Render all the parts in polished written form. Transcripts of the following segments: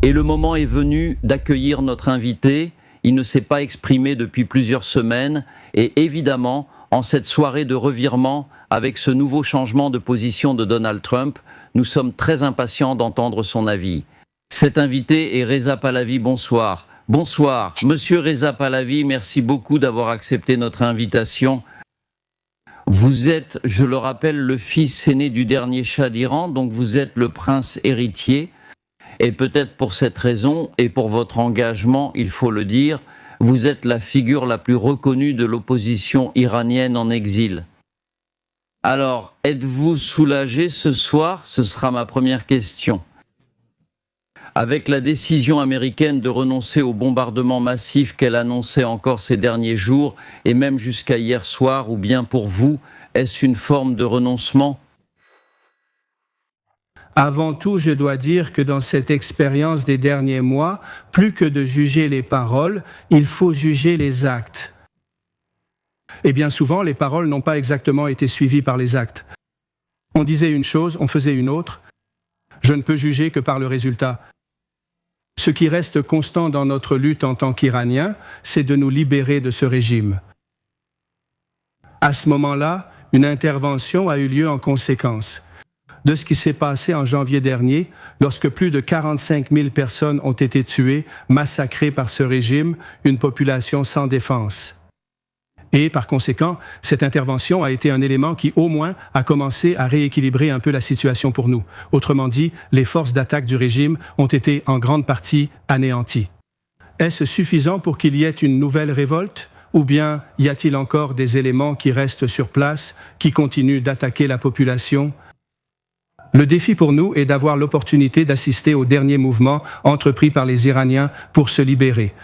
Et le moment est venu d'accueillir notre invité. Il ne s'est pas exprimé depuis plusieurs semaines et évidemment, en cette soirée de revirement, avec ce nouveau changement de position de Donald Trump, nous sommes très impatients d'entendre son avis. Cet invité est Reza Pahlavi, bonsoir. Bonsoir, Monsieur Reza Pahlavi, merci beaucoup d'avoir accepté notre invitation. Vous êtes, je le rappelle, le fils aîné du dernier Shah d'Iran, donc vous êtes le prince héritier. Et peut-être pour cette raison, et pour votre engagement, il faut le dire, vous êtes la figure la plus reconnue de l'opposition iranienne en exil. Alors, êtes-vous soulagé ce soir? Ce sera ma première question. Avec la décision américaine de renoncer au bombardement massif qu'elle annonçait encore ces derniers jours, et même jusqu'à hier soir, ou bien pour vous, est-ce une forme de renoncement? Avant tout, je dois dire que dans cette expérience des derniers mois, plus que de juger les paroles, il faut juger les actes. Et bien souvent, les paroles n'ont pas exactement été suivies par les actes. On disait une chose, on faisait une autre. Je ne peux juger que par le résultat. Ce qui reste constant dans notre lutte en tant qu'Iraniens, c'est de nous libérer de ce régime. À ce moment-là, une intervention a eu lieu en conséquence de ce qui s'est passé en janvier dernier, lorsque plus de 45 000 personnes ont été tuées, massacrées par ce régime, une population sans défense. Et par conséquent, cette intervention a été un élément qui, au moins, a commencé à rééquilibrer un peu la situation pour nous. Autrement dit, les forces d'attaque du régime ont été en grande partie anéanties. Est-ce suffisant pour qu'il y ait une nouvelle révolte? Ou bien y a-t-il encore des éléments qui restent sur place, qui continuent d'attaquer la population? Le défi pour nous est d'avoir l'opportunité d'assister au dernier mouvement entrepris par les Iraniens pour se libérer.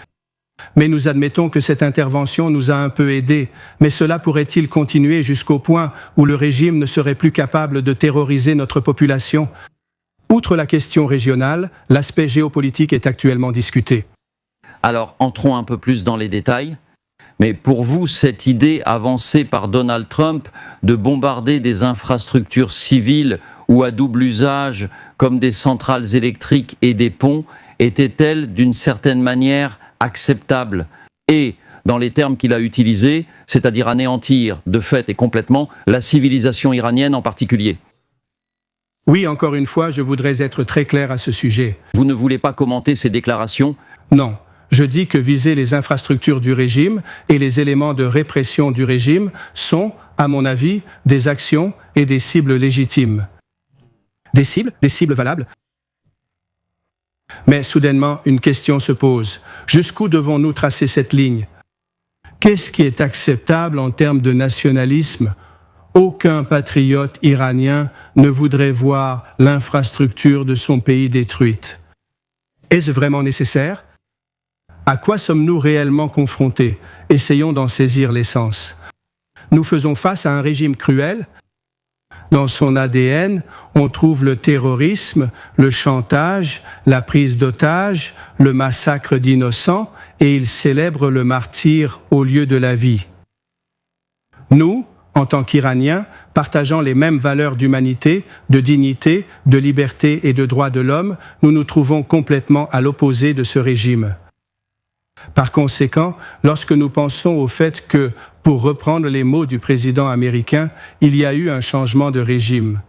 Mais nous admettons que cette intervention nous a un peu aidés, mais cela pourrait-il continuer jusqu'au point où le régime ne serait plus capable de terroriser notre population? Outre la question régionale, l'aspect géopolitique est actuellement discuté. Alors, entrons un peu plus dans les détails. Mais pour vous, cette idée avancée par Donald Trump de bombarder des infrastructures civiles ou à double usage, comme des centrales électriques et des ponts, était-elle d'une certaine manière acceptable? Et, dans les termes qu'il a utilisés, c'est-à-dire anéantir de fait et complètement la civilisation iranienne en particulier? Oui, encore une fois, je voudrais être très clair à ce sujet. Vous ne voulez pas commenter ces déclarations? Non. Je dis que viser les infrastructures du régime et les éléments de répression du régime sont, à mon avis, des actions et des cibles légitimes. Des cibles valables. Mais soudainement, une question se pose. Jusqu'où devons-nous tracer cette ligne? Qu'est-ce qui est acceptable en termes de nationalisme? Aucun patriote iranien ne voudrait voir l'infrastructure de son pays détruite. Est-ce vraiment nécessaire? À quoi sommes-nous réellement confrontés? Essayons d'en saisir l'essence. Nous faisons face à un régime cruel. Dans son ADN, on trouve le terrorisme, le chantage, la prise d'otages, le massacre d'innocents, et il célèbre le martyre au lieu de la vie. Nous, en tant qu'Iraniens, partageant les mêmes valeurs d'humanité, de dignité, de liberté et de droits de l'homme, nous nous trouvons complètement à l'opposé de ce régime. Par conséquent, lorsque nous pensons au fait que, pour reprendre les mots du président américain, il y a eu un changement de régime.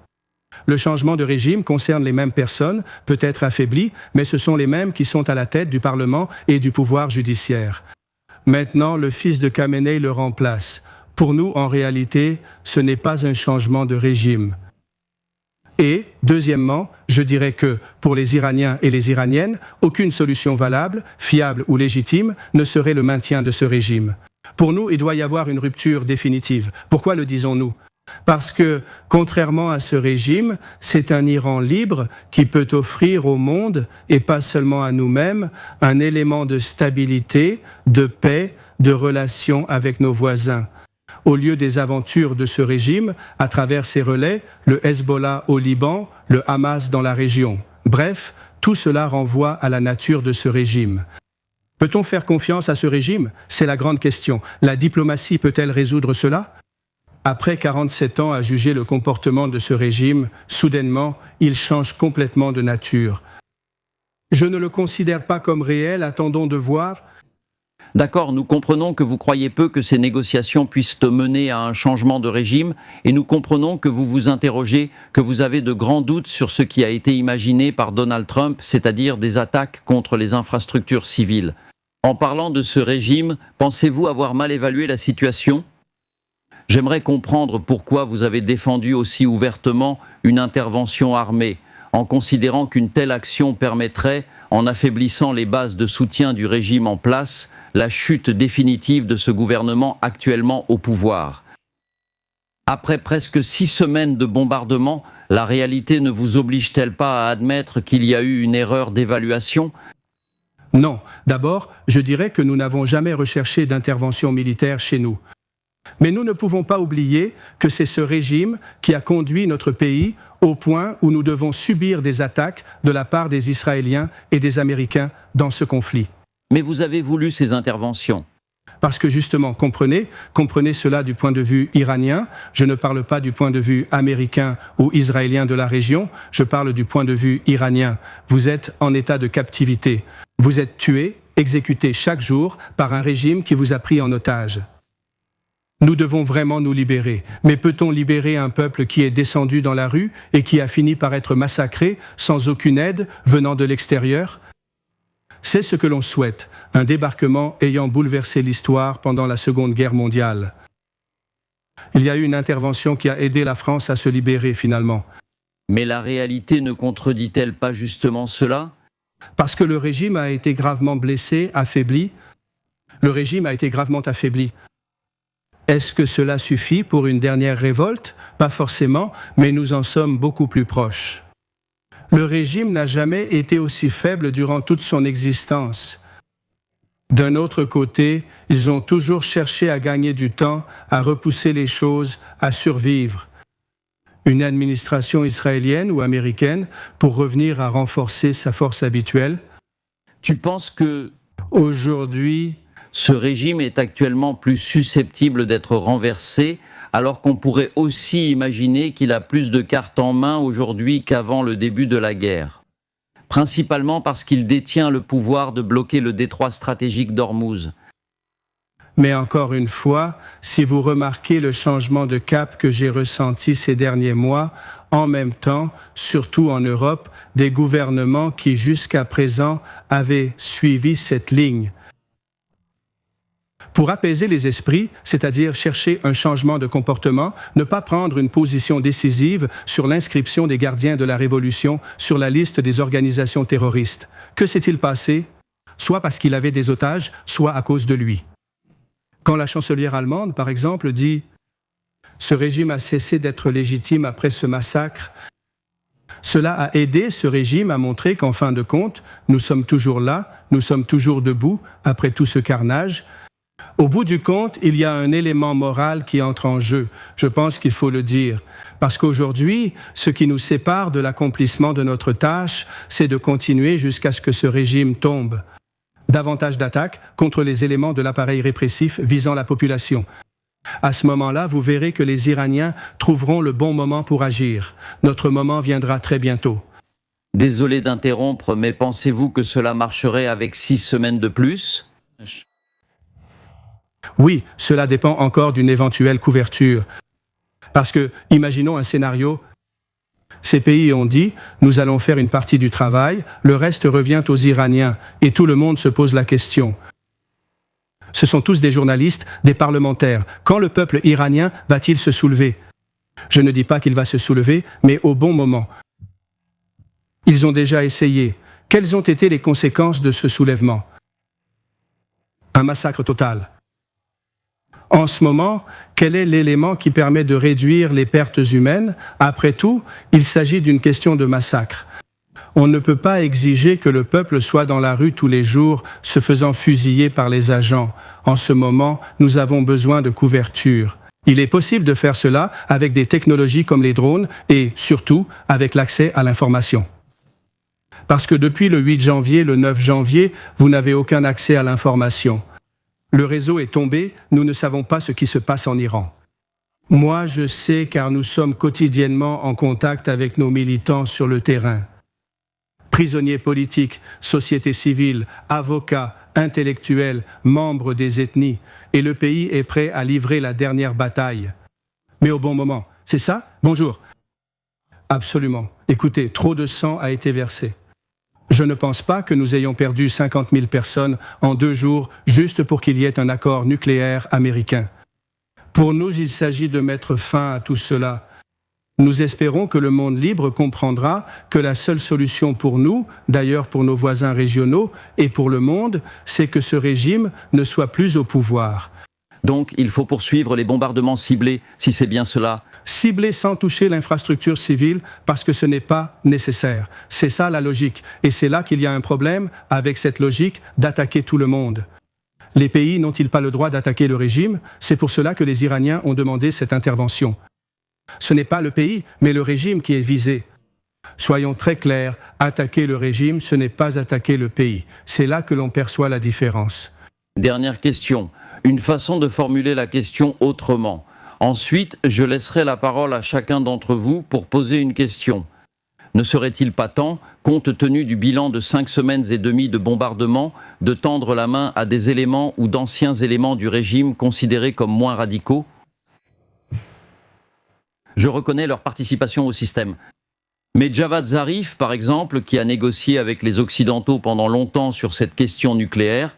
Le changement de régime concerne les mêmes personnes, peut-être affaiblies, mais ce sont les mêmes qui sont à la tête du Parlement et du pouvoir judiciaire. Maintenant, le fils de Khamenei le remplace. Pour nous, en réalité, ce n'est pas un changement de régime. Et, deuxièmement, je dirais que, pour les Iraniens et les Iraniennes, aucune solution valable, fiable ou légitime ne serait le maintien de ce régime. Pour nous, il doit y avoir une rupture définitive. Pourquoi le disons-nous? Parce que, contrairement à ce régime, c'est un Iran libre qui peut offrir au monde, et pas seulement à nous-mêmes, un élément de stabilité, de paix, de relation avec nos voisins. Au lieu des aventures de ce régime, à travers ses relais, le Hezbollah au Liban, le Hamas dans la région. Bref, tout cela renvoie à la nature de ce régime. Peut-on faire confiance à ce régime? C'est la grande question. La diplomatie peut-elle résoudre cela? Après 47 ans à juger le comportement de ce régime, soudainement, il change complètement de nature. Je ne le considère pas comme réel, attendons de voir. D'accord, nous comprenons que vous croyez peu que ces négociations puissent mener à un changement de régime et nous comprenons que vous vous interrogez, que vous avez de grands doutes sur ce qui a été imaginé par Donald Trump, c'est-à-dire des attaques contre les infrastructures civiles. En parlant de ce régime, pensez-vous avoir mal évalué la situation ? J'aimerais comprendre pourquoi vous avez défendu aussi ouvertement une intervention armée, en considérant qu'une telle action permettrait, en affaiblissant les bases de soutien du régime en place, la chute définitive de ce gouvernement actuellement au pouvoir. Après presque 6 semaines de bombardement, la réalité ne vous oblige-t-elle pas à admettre qu'il y a eu une erreur d'évaluation ? Non. D'abord, je dirais que nous n'avons jamais recherché d'intervention militaire chez nous. Mais nous ne pouvons pas oublier que c'est ce régime qui a conduit notre pays au point où nous devons subir des attaques de la part des Israéliens et des Américains dans ce conflit. Mais vous avez voulu ces interventions. Parce que justement, comprenez cela du point de vue iranien, je ne parle pas du point de vue américain ou israélien de la région, je parle du point de vue iranien. Vous êtes en état de captivité. Vous êtes tués, exécutés chaque jour par un régime qui vous a pris en otage. Nous devons vraiment nous libérer. Mais peut-on libérer un peuple qui est descendu dans la rue et qui a fini par être massacré sans aucune aide venant de l'extérieur ? C'est ce que l'on souhaite, un débarquement ayant bouleversé l'histoire pendant la Seconde Guerre mondiale. Il y a eu une intervention qui a aidé la France à se libérer finalement. Mais la réalité ne contredit-elle pas justement cela ? Parce que le régime a été gravement blessé, affaibli. Le régime a été gravement affaibli. Est-ce que cela suffit pour une dernière révolte ? Pas forcément, mais nous en sommes beaucoup plus proches. Le régime n'a jamais été aussi faible durant toute son existence. D'un autre côté, ils ont toujours cherché à gagner du temps, à repousser les choses, à survivre. Une administration israélienne ou américaine pour revenir à renforcer sa force habituelle. Tu penses que aujourd'hui, ce régime est actuellement plus susceptible d'être renversé, alors qu'on pourrait aussi imaginer qu'il a plus de cartes en main aujourd'hui qu'avant le début de la guerre. Principalement parce qu'il détient le pouvoir de bloquer le détroit stratégique d'Ormuz. Mais encore une fois, si vous remarquez le changement de cap que j'ai ressenti ces derniers mois, en même temps, surtout en Europe, des gouvernements qui jusqu'à présent avaient suivi cette ligne. Pour apaiser les esprits, c'est-à-dire chercher un changement de comportement, ne pas prendre une position décisive sur l'inscription des gardiens de la Révolution sur la liste des organisations terroristes. Que s'est-il passé ? Soit parce qu'il avait des otages, soit à cause de lui. Quand la chancelière allemande, par exemple, dit « Ce régime a cessé d'être légitime après ce massacre », cela a aidé ce régime à montrer qu'en fin de compte, nous sommes toujours là, nous sommes toujours debout après tout ce carnage. Au bout du compte, il y a un élément moral qui entre en jeu. Je pense qu'il faut le dire. Parce qu'aujourd'hui, ce qui nous sépare de l'accomplissement de notre tâche, c'est de continuer jusqu'à ce que ce régime tombe. Davantage d'attaques contre les éléments de l'appareil répressif visant la population. À ce moment-là, vous verrez que les Iraniens trouveront le bon moment pour agir. Notre moment viendra très bientôt. Désolé d'interrompre, mais pensez-vous que cela marcherait avec 6 semaines de plus ? Oui, cela dépend encore d'une éventuelle couverture. Parce que, imaginons un scénario, ces pays ont dit « nous allons faire une partie du travail, le reste revient aux Iraniens » et tout le monde se pose la question. Ce sont tous des journalistes, des parlementaires. Quand le peuple iranien va-t-il se soulever ? Je ne dis pas qu'il va se soulever, mais au bon moment. Ils ont déjà essayé. Quelles ont été les conséquences de ce soulèvement ? Un massacre total. En ce moment, quel est l'élément qui permet de réduire les pertes humaines ? Après tout, il s'agit d'une question de massacre. On ne peut pas exiger que le peuple soit dans la rue tous les jours, se faisant fusiller par les agents. En ce moment, nous avons besoin de couverture. Il est possible de faire cela avec des technologies comme les drones et, surtout, avec l'accès à l'information. Parce que depuis le 8 janvier, le 9 janvier, vous n'avez aucun accès à l'information. Le réseau est tombé, nous ne savons pas ce qui se passe en Iran. Moi, je sais car nous sommes quotidiennement en contact avec nos militants sur le terrain. prisonniers politiques, société civile, avocats, intellectuels, membres des ethnies, et le pays est prêt à livrer la dernière bataille. Mais au bon moment. C'est ça? Bonjour. Absolument. Écoutez, trop de sang a été versé. Je ne pense pas que nous ayons perdu 50 000 personnes en 2 jours juste pour qu'il y ait un accord nucléaire américain. Pour nous, il s'agit de mettre fin à tout cela. Nous espérons que le monde libre comprendra que la seule solution pour nous, d'ailleurs pour nos voisins régionaux et pour le monde, c'est que ce régime ne soit plus au pouvoir. Donc, il faut poursuivre les bombardements ciblés, si c'est bien cela. Cibler sans toucher l'infrastructure civile parce que ce n'est pas nécessaire. C'est ça la logique. Et c'est là qu'il y a un problème avec cette logique d'attaquer tout le monde. Les pays n'ont-ils pas le droit d'attaquer le régime? C'est pour cela que les Iraniens ont demandé cette intervention. Ce n'est pas le pays, mais le régime qui est visé. Soyons très clairs, attaquer le régime, ce n'est pas attaquer le pays. C'est là que l'on perçoit la différence. Dernière question. Une façon de formuler la question autrement. Ensuite, je laisserai la parole à chacun d'entre vous pour poser une question. Ne serait-il pas temps, compte tenu du bilan de 5 semaines et demie de bombardement, de tendre la main à des éléments ou d'anciens éléments du régime considérés comme moins radicaux? Je reconnais leur participation au système. Mais Javad Zarif, par exemple, qui a négocié avec les Occidentaux pendant longtemps sur cette question nucléaire,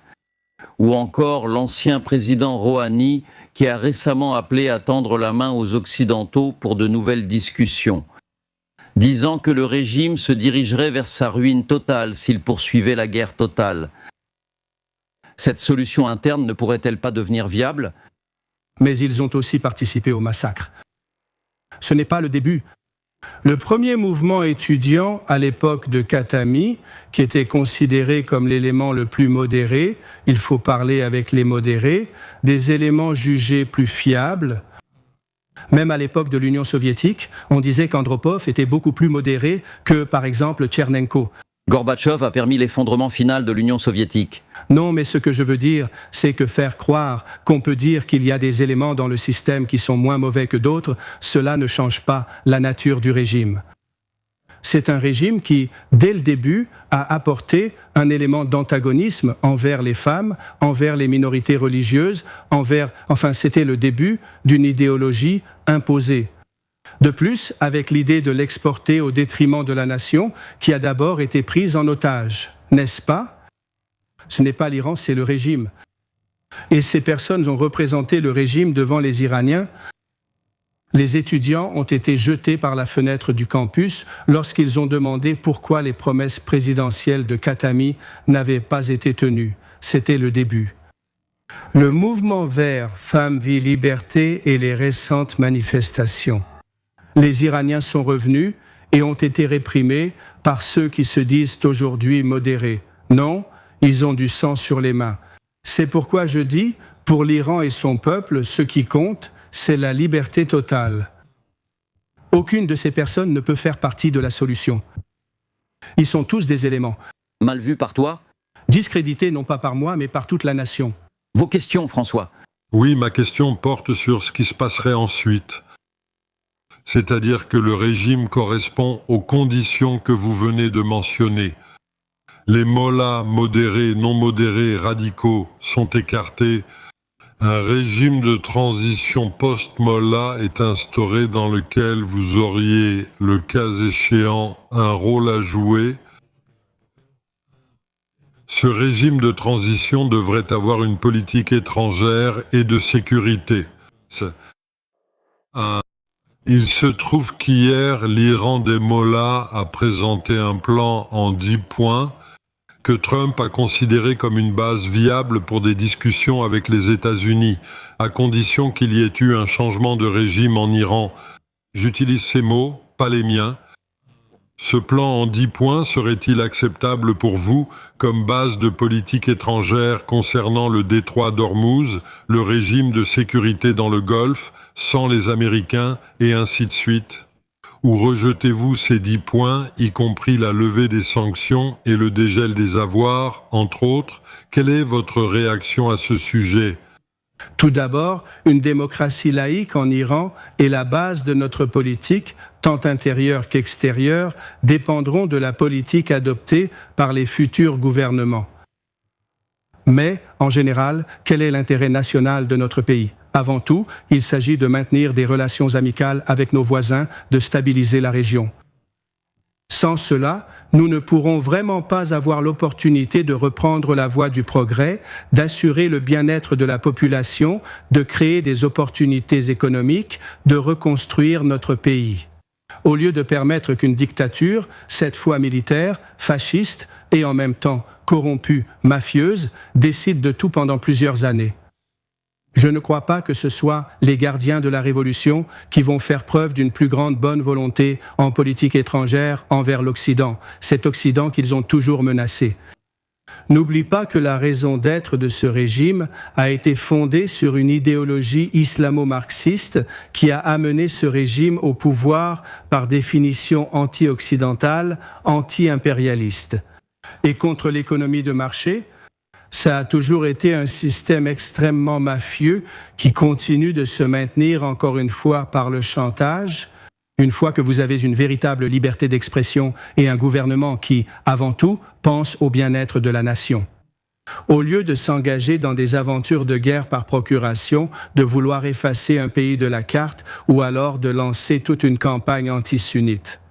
ou encore l'ancien président Rouhani, qui a récemment appelé à tendre la main aux Occidentaux pour de nouvelles discussions, disant que le régime se dirigerait vers sa ruine totale s'il poursuivait la guerre totale. Cette solution interne ne pourrait-elle pas devenir viable? Mais ils ont aussi participé au massacre. Ce n'est pas le début. Le premier mouvement étudiant à l'époque de Khatami, qui était considéré comme l'élément le plus modéré, il faut parler avec les modérés, des éléments jugés plus fiables. Même à l'époque de l'Union soviétique, on disait qu'Andropov était beaucoup plus modéré que, par exemple, Tchernenko. Gorbatchev a permis l'effondrement final de l'Union soviétique. Non, mais ce que je veux dire, c'est que faire croire qu'on peut dire qu'il y a des éléments dans le système qui sont moins mauvais que d'autres, cela ne change pas la nature du régime. C'est un régime qui, dès le début, a apporté un élément d'antagonisme envers les femmes, envers les minorités religieuses, c'était le début d'une idéologie imposée. De plus, avec l'idée de l'exporter au détriment de la nation, qui a d'abord été prise en otage, n'est-ce pas? Ce n'est pas l'Iran, c'est le régime. Et ces personnes ont représenté le régime devant les Iraniens. Les étudiants ont été jetés par la fenêtre du campus lorsqu'ils ont demandé pourquoi les promesses présidentielles de Khatami n'avaient pas été tenues. C'était le début. Le mouvement vert Femmes, Vie, Liberté et les récentes manifestations. Les Iraniens sont revenus et ont été réprimés par ceux qui se disent aujourd'hui modérés. Non, ils ont du sang sur les mains. C'est pourquoi je dis, pour l'Iran et son peuple, ce qui compte, c'est la liberté totale. Aucune de ces personnes ne peut faire partie de la solution. Ils sont tous des éléments. Mal vu par toi? Discrédités non pas par moi, mais par toute la nation. Vos questions, François? Oui, ma question porte sur ce qui se passerait ensuite. C'est-à-dire que le régime correspond aux conditions que vous venez de mentionner. Les mollahs modérés, non modérés, radicaux sont écartés. Un régime de transition post-mollah est instauré dans lequel vous auriez, le cas échéant, un rôle à jouer. Ce régime de transition devrait avoir une politique étrangère et de sécurité. Il se trouve qu'hier, l'Iran des mollahs a présenté un plan en 10 points que Trump a considéré comme une base viable pour des discussions avec les États-Unis, à condition qu'il y ait eu un changement de régime en Iran. J'utilise ces mots, pas les miens. Ce plan en 10 points serait-il acceptable pour vous comme base de politique étrangère concernant le détroit d'Ormuz, le régime de sécurité dans le Golfe, sans les Américains, et ainsi de suite? Ou rejetez-vous ces 10 points, y compris la levée des sanctions et le dégel des avoirs, entre autres? Quelle est votre réaction à ce sujet? Tout d'abord, une démocratie laïque en Iran et la base de notre politique, tant intérieure qu'extérieure, dépendront de la politique adoptée par les futurs gouvernements. Mais, en général, quel est l'intérêt national de notre pays ? Avant tout, il s'agit de maintenir des relations amicales avec nos voisins, de stabiliser la région. Sans cela, nous ne pourrons vraiment pas avoir l'opportunité de reprendre la voie du progrès, d'assurer le bien-être de la population, de créer des opportunités économiques, de reconstruire notre pays. Au lieu de permettre qu'une dictature, cette fois militaire, fasciste et en même temps corrompue, mafieuse, décide de tout pendant plusieurs années. Je ne crois pas que ce soit les gardiens de la Révolution qui vont faire preuve d'une plus grande bonne volonté en politique étrangère envers l'Occident, cet Occident qu'ils ont toujours menacé. N'oublie pas que la raison d'être de ce régime a été fondée sur une idéologie islamo-marxiste qui a amené ce régime au pouvoir par définition anti-occidentale, anti-impérialiste. Et contre l'économie de marché, ça a toujours été un système extrêmement mafieux qui continue de se maintenir encore une fois par le chantage. Une fois que vous avez une véritable liberté d'expression et un gouvernement qui, avant tout, pense au bien-être de la nation. Au lieu de s'engager dans des aventures de guerre par procuration, de vouloir effacer un pays de la carte ou alors de lancer toute une campagne anti-sunnite.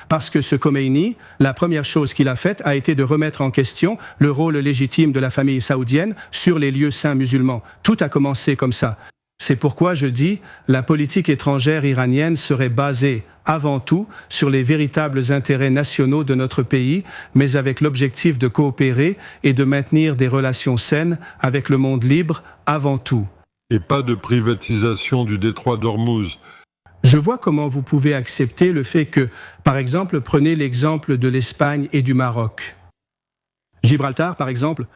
Parce que ce Khomeini, la première chose qu'il a faite a été de remettre en question le rôle légitime de la famille saoudienne sur les lieux saints musulmans. Tout a commencé comme ça. C'est pourquoi je dis, la politique étrangère iranienne serait basée avant tout sur les véritables intérêts nationaux de notre pays, mais avec l'objectif de coopérer et de maintenir des relations saines avec le monde libre avant tout. Et pas de privatisation du détroit d'Ormuz. Je vois comment vous pouvez accepter le fait que, par exemple, prenez l'exemple de l'Espagne et du Maroc. Gibraltar, par exemple,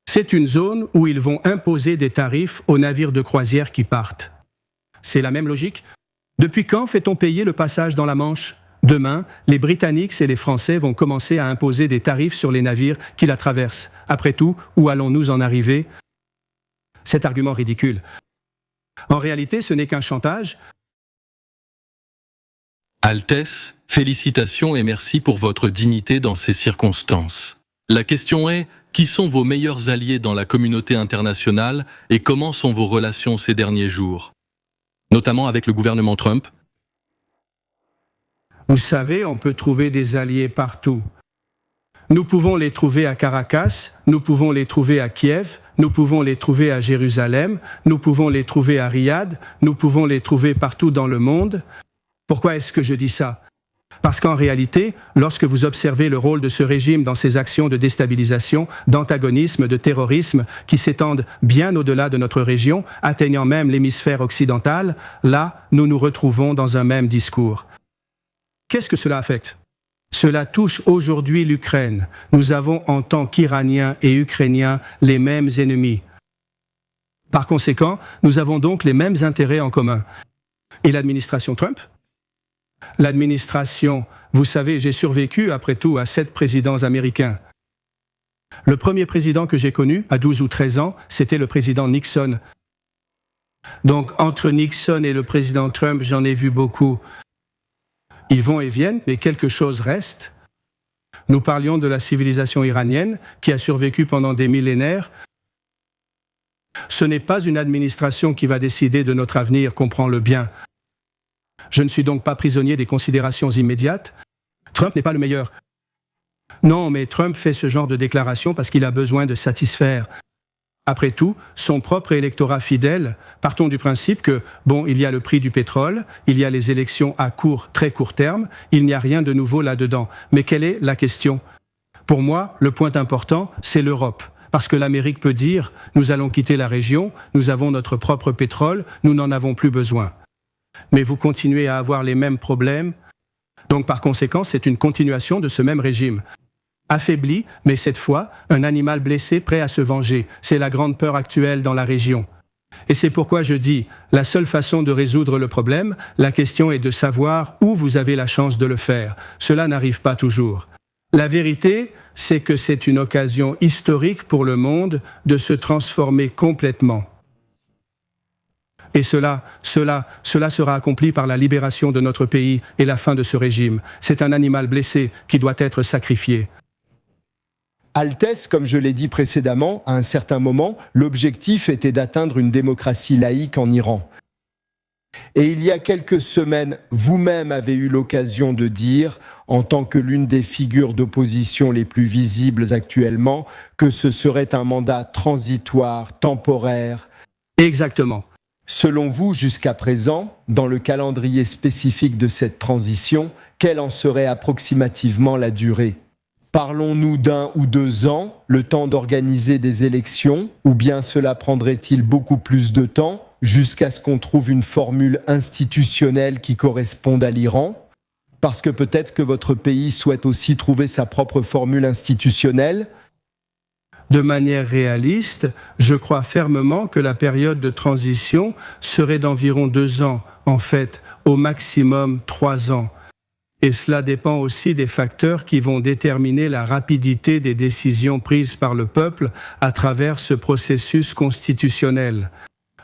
c'est une zone où ils vont imposer des tarifs aux navires de croisière qui partent. C'est la même logique. Depuis quand fait-on payer le passage dans la Manche ? Demain, les Britanniques et les Français vont commencer à imposer des tarifs sur les navires qui la traversent. Après tout, où allons-nous en arriver ? Cet argument ridicule. En réalité, ce n'est qu'un chantage. Altesse, félicitations et merci pour votre dignité dans ces circonstances. La question est, qui sont vos meilleurs alliés dans la communauté internationale et comment sont vos relations ces derniers jours, notamment avec le gouvernement Trump ? Vous savez, on peut trouver des alliés partout. Nous pouvons les trouver à Caracas, nous pouvons les trouver à Kiev, nous pouvons les trouver à Jérusalem, nous pouvons les trouver à Riyad, nous pouvons les trouver partout dans le monde. Pourquoi est-ce que je dis ça ? Parce qu'en réalité, lorsque vous observez le rôle de ce régime dans ses actions de déstabilisation, d'antagonisme, de terrorisme, qui s'étendent bien au-delà de notre région, atteignant même l'hémisphère occidental, là, nous nous retrouvons dans un même discours. Qu'est-ce que cela affecte ? Cela touche aujourd'hui l'Ukraine. Nous avons en tant qu'Iraniens et Ukrainiens les mêmes ennemis. Par conséquent, nous avons donc les mêmes intérêts en commun. Et l'administration Trump ? L'administration, vous savez, j'ai survécu après tout à 7 présidents américains. Le premier président que j'ai connu, à 12 ou 13 ans, c'était le président Nixon. Donc, entre Nixon et le président Trump, j'en ai vu beaucoup. Ils vont et viennent, mais quelque chose reste. Nous parlions de la civilisation iranienne qui a survécu pendant des millénaires. Ce n'est pas une administration qui va décider de notre avenir, comprends-le bien. Je ne suis donc pas prisonnier des considérations immédiates. Trump n'est pas le meilleur. Non, mais Trump fait ce genre de déclaration parce qu'il a besoin de satisfaire. Après tout, son propre électorat fidèle, partons du principe que, bon, il y a le prix du pétrole, il y a les élections à court, très court terme, il n'y a rien de nouveau là-dedans. Mais quelle est la question ? Pour moi, le point important, c'est l'Europe. Parce que l'Amérique peut dire, nous allons quitter la région, nous avons notre propre pétrole, nous n'en avons plus besoin. Mais vous continuez à avoir les mêmes problèmes. Donc par conséquent, c'est une continuation de ce même régime. Affaibli, mais cette fois, un animal blessé prêt à se venger. C'est la grande peur actuelle dans la région. Et c'est pourquoi je dis, la seule façon de résoudre le problème, la question est de savoir où vous avez la chance de le faire. Cela n'arrive pas toujours. La vérité, c'est que c'est une occasion historique pour le monde de se transformer complètement. Et cela sera accompli par la libération de notre pays et la fin de ce régime. C'est un animal blessé qui doit être sacrifié. Altesse, comme je l'ai dit précédemment, à un certain moment, l'objectif était d'atteindre une démocratie laïque en Iran. Et il y a quelques semaines, vous-même avez eu l'occasion de dire, en tant que l'une des figures d'opposition les plus visibles actuellement, que ce serait un mandat transitoire, temporaire. Exactement. Selon vous, jusqu'à présent, dans le calendrier spécifique de cette transition, quelle en serait approximativement la durée ? Parlons-nous d'1 ou 2 ans, le temps d'organiser des élections, ou bien cela prendrait-il beaucoup plus de temps, jusqu'à ce qu'on trouve une formule institutionnelle qui corresponde à l'Iran ? Parce que peut-être que votre pays souhaite aussi trouver sa propre formule institutionnelle ? De manière réaliste, je crois fermement que la période de transition serait d'environ 2 ans, en fait, au maximum 3 ans. Et cela dépend aussi des facteurs qui vont déterminer la rapidité des décisions prises par le peuple à travers ce processus constitutionnel.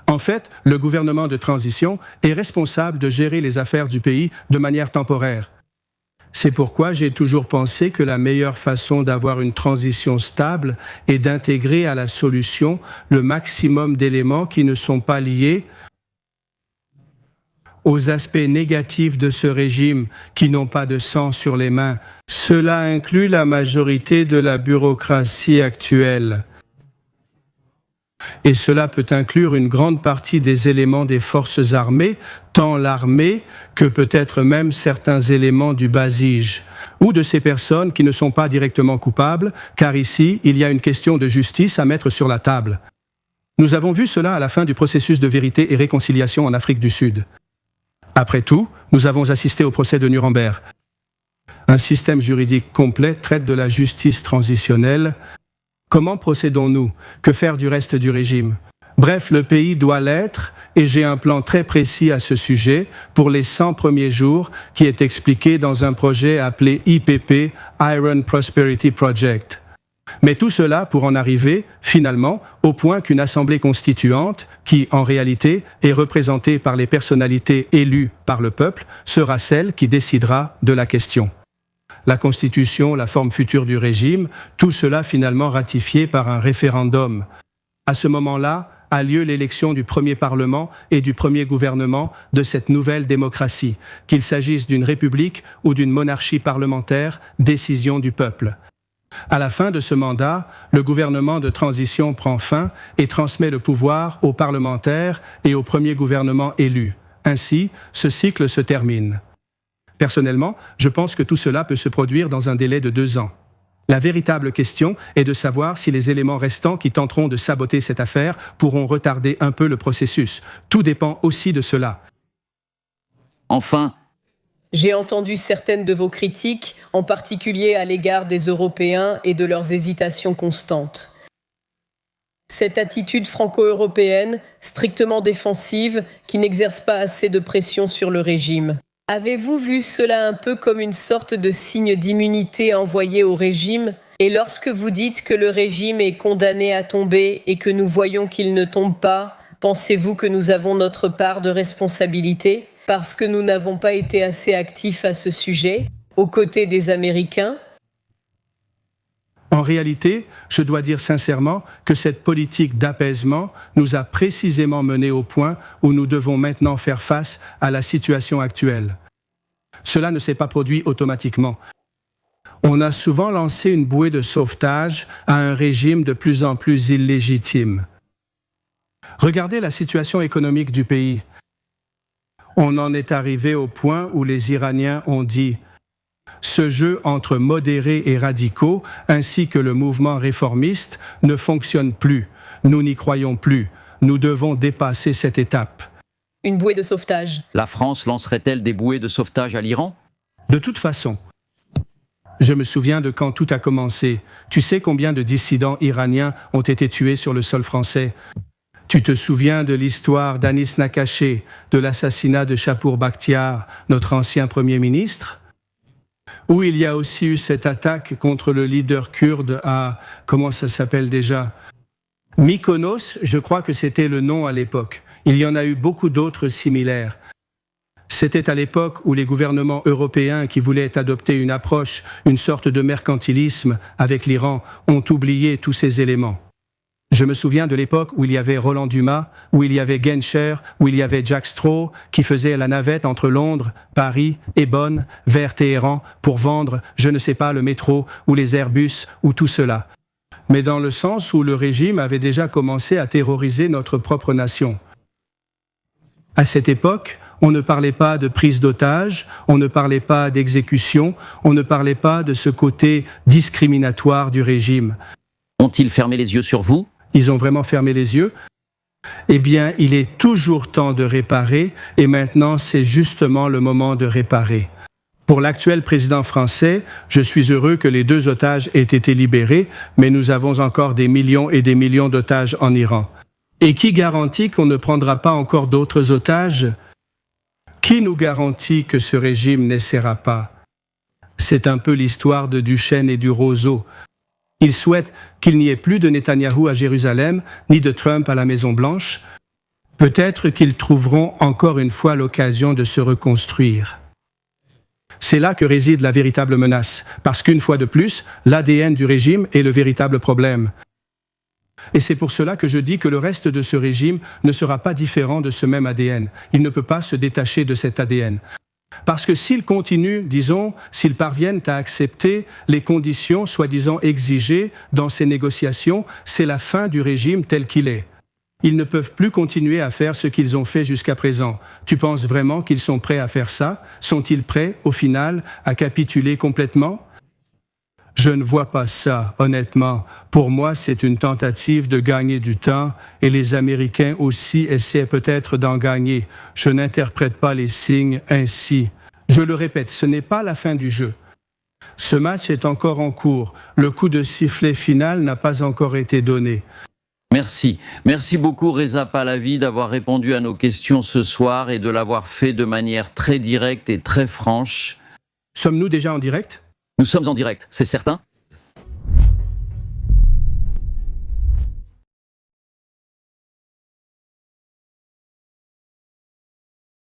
En fait, le gouvernement de transition est responsable de gérer les affaires du pays de manière temporaire. C'est pourquoi j'ai toujours pensé que la meilleure façon d'avoir une transition stable est d'intégrer à la solution le maximum d'éléments qui ne sont pas liés aux aspects négatifs de ce régime qui n'ont pas de sang sur les mains. Cela inclut la majorité de la bureaucratie actuelle. Et cela peut inclure une grande partie des éléments des forces armées, tant l'armée que peut-être même certains éléments du Basij, ou de ces personnes qui ne sont pas directement coupables, car ici, il y a une question de justice à mettre sur la table. Nous avons vu cela à la fin du processus de vérité et réconciliation en Afrique du Sud. Après tout, nous avons assisté au procès de Nuremberg. Un système juridique complet traite de la justice transitionnelle. Comment procédons-nous ? Que faire du reste du régime ? Bref, le pays doit l'être et j'ai un plan très précis à ce sujet pour les 100 premiers jours qui est expliqué dans un projet appelé IPP, Iron Prosperity Project. Mais tout cela pour en arriver, finalement, au point qu'une assemblée constituante, qui, en réalité, est représentée par les personnalités élues par le peuple, sera celle qui décidera de la question. La Constitution, la forme future du régime, tout cela finalement ratifié par un référendum. À ce moment-là, a lieu l'élection du premier Parlement et du premier gouvernement de cette nouvelle démocratie, qu'il s'agisse d'une république ou d'une monarchie parlementaire, décision du peuple. À la fin de ce mandat, le gouvernement de transition prend fin et transmet le pouvoir aux parlementaires et au premier gouvernement élu. Ainsi, ce cycle se termine. Personnellement, je pense que tout cela peut se produire dans un délai de 2 ans. La véritable question est de savoir si les éléments restants qui tenteront de saboter cette affaire pourront retarder un peu le processus. Tout dépend aussi de cela. Enfin, j'ai entendu certaines de vos critiques, en particulier à l'égard des Européens et de leurs hésitations constantes. Cette attitude franco-européenne, strictement défensive, qui n'exerce pas assez de pression sur le régime. Avez-vous vu cela un peu comme une sorte de signe d'immunité envoyé au régime ? Et lorsque vous dites que le régime est condamné à tomber et que nous voyons qu'il ne tombe pas, pensez-vous que nous avons notre part de responsabilité ? Parce que nous n'avons pas été assez actifs à ce sujet, aux côtés des Américains ? En réalité, je dois dire sincèrement que cette politique d'apaisement nous a précisément menés au point où nous devons maintenant faire face à la situation actuelle. Cela ne s'est pas produit automatiquement. On a souvent lancé une bouée de sauvetage à un régime de plus en plus illégitime. Regardez la situation économique du pays. On en est arrivé au point où les Iraniens ont dit « Ce jeu entre modérés et radicaux, ainsi que le mouvement réformiste, ne fonctionne plus. Nous n'y croyons plus. Nous devons dépasser cette étape. » Une bouée de sauvetage. la France lancerait-elle des bouées de sauvetage à l'Iran ? De toute façon, je me souviens de quand tout a commencé. Tu sais combien de dissidents iraniens ont été tués sur le sol français ? Tu te souviens de l'histoire d'Anis Nakaché, de l'assassinat de Chapour Bakhtiar, notre ancien Premier ministre ? où il y a aussi eu cette attaque contre le leader kurde à, comment ça s'appelle déjà? Mykonos, je crois que c'était le nom à l'époque. Il y en a eu beaucoup d'autres similaires. C'était à l'époque où les gouvernements européens qui voulaient adopter une approche, une sorte de mercantilisme avec l'Iran, ont oublié tous ces éléments. Je me souviens de l'époque où il y avait Roland Dumas, où il y avait Genscher, où il y avait Jack Straw, qui faisait la navette entre Londres, Paris et Bonn, vers Téhéran, pour vendre, je ne sais pas, le métro, ou les Airbus, ou tout cela. Mais dans le sens où le régime avait déjà commencé à terroriser notre propre nation. À cette époque, on ne parlait pas de prise d'otages, on ne parlait pas d'exécution, on ne parlait pas de ce côté discriminatoire du régime. Ont-ils fermé les yeux sur vous? Ils ont vraiment fermé les yeux. Eh bien, il est toujours temps de réparer, et maintenant, c'est justement le moment de réparer. Pour l'actuel président français, je suis heureux que les 2 otages aient été libérés, mais nous avons encore des millions et des millions d'otages en Iran. Et qui garantit qu'on ne prendra pas encore d'autres otages? Qui nous garantit que ce régime n'essaiera pas? C'est un peu l'histoire de Duchesne et du roseau. Ils souhaitent qu'il n'y ait plus de Netanyahou à Jérusalem, ni de Trump à la Maison-Blanche. Peut-être qu'ils trouveront encore une fois l'occasion de se reconstruire. C'est là que réside la véritable menace, parce qu'une fois de plus, l'ADN du régime est le véritable problème. Et c'est pour cela que je dis que le reste de ce régime ne sera pas différent de ce même ADN. Il ne peut pas se détacher de cet ADN. Parce que s'ils continuent, disons, s'ils parviennent à accepter les conditions soi-disant exigées dans ces négociations, c'est la fin du régime tel qu'il est. Ils ne peuvent plus continuer à faire ce qu'ils ont fait jusqu'à présent. Tu penses vraiment qu'ils sont prêts à faire ça? Sont-ils prêts, au final, à capituler complètement? Je ne vois pas ça, honnêtement. Pour moi, c'est une tentative de gagner du temps et les Américains aussi essaient peut-être d'en gagner. Je n'interprète pas les signes ainsi. Je le répète, ce n'est pas la fin du jeu. Ce match est encore en cours. Le coup de sifflet final n'a pas encore été donné. Merci. Merci beaucoup Reza Pahlavi d'avoir répondu à nos questions ce soir et de l'avoir fait de manière très directe et très franche. Sommes-nous déjà en direct ? Nous sommes en direct, c'est certain ?